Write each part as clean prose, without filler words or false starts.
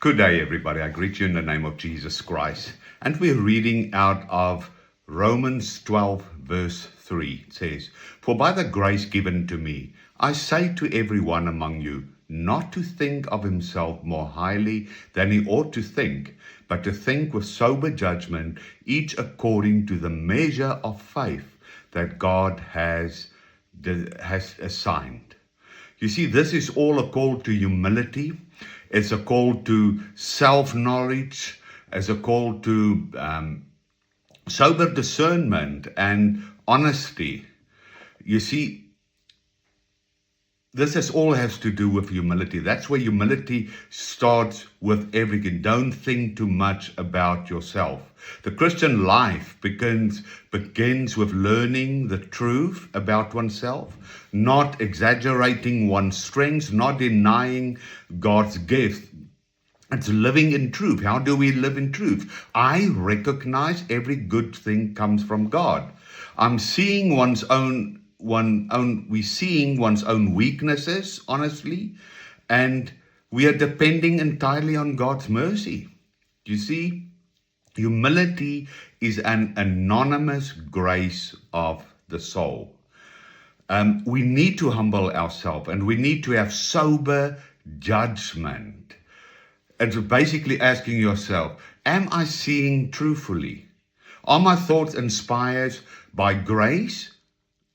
Good day, everybody. I greet you in the name of Jesus Christ. And we're reading out of Romans 12, verse 3. It says, "For by the grace given to me, I say to everyone among you, not to think of himself more highly than he ought to think, but to think with sober judgment, each according to the measure of faith that God has assigned." You see, this is all a call to humility. It's a call to self-knowledge. It's a call to sober discernment and honesty. You see, this all has to do with humility. That's where humility starts with everything. Don't think too much about yourself. The Christian life begins with learning the truth about oneself, not exaggerating one's strengths, not denying God's gift. It's living in truth. How do we live in truth? I recognize every good thing comes from God. We're seeing one's own weaknesses, honestly, and we are depending entirely on God's mercy. You see, humility is an anonymous grace of the soul. We need to humble ourselves, and we need to have sober judgment. It's basically asking yourself, am I seeing truthfully? Are my thoughts inspired by grace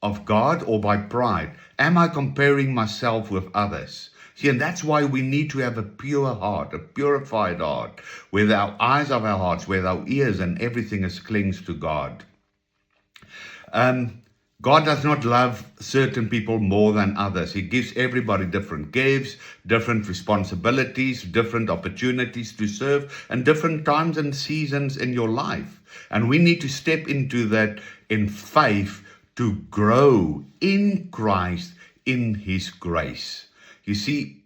of God or by pride? Am I comparing myself with others? See, and that's why we need to have a pure heart, a purified heart, where our eyes of our hearts, where our ears and everything clings to God. God does not love certain people more than others. He gives everybody different gifts, different responsibilities, different opportunities to serve, and different times and seasons in your life. And we need to step into that in faith to grow in Christ, in His grace. You see,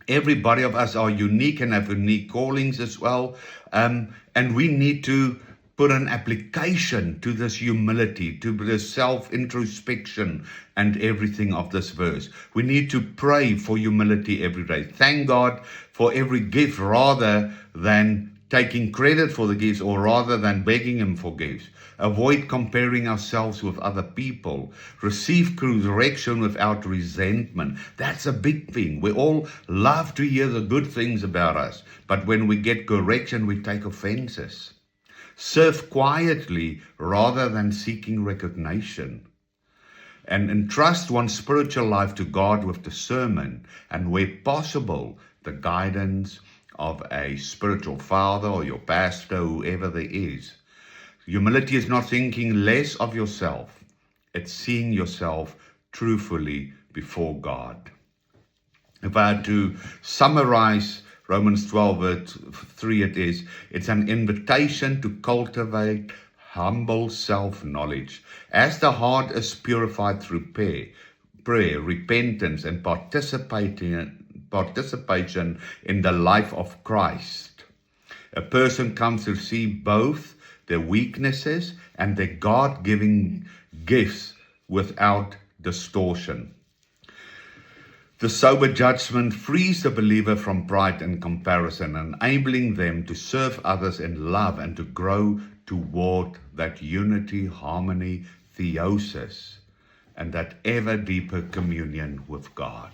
everybody of us are unique and have unique callings as well. And we need to put an application to this humility, to this self-introspection and everything of this verse. We need to pray for humility every day. Thank God for every gift rather than taking credit for the gifts or rather than begging Him for gifts. Avoid comparing ourselves with other people. Receive correction without resentment. That's a big thing. We all love to hear the good things about us, but when we get correction, we take offenses. Serve quietly rather than seeking recognition. And entrust one's spiritual life to God with discernment and, where possible, the guidance of a spiritual father or your pastor, whoever there is. Humility is not thinking less of yourself. It's seeing yourself truthfully before God. If I had to summarize Romans 12, verse 3, it's an invitation to cultivate humble self-knowledge. As the heart is purified through prayer, repentance, and participation in the life of Christ, a person comes to see both their weaknesses and their God-given gifts without distortion. The sober judgment frees the believer from pride and comparison, enabling them to serve others in love and to grow toward that unity, harmony, theosis, and that ever deeper communion with God.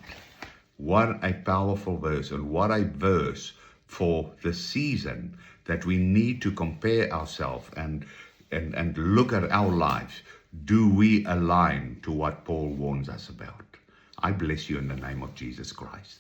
What a powerful verse, and what a verse for the season that we need to compare ourselves and look at our lives. Do we align to what Paul warns us about? I bless you in the name of Jesus Christ.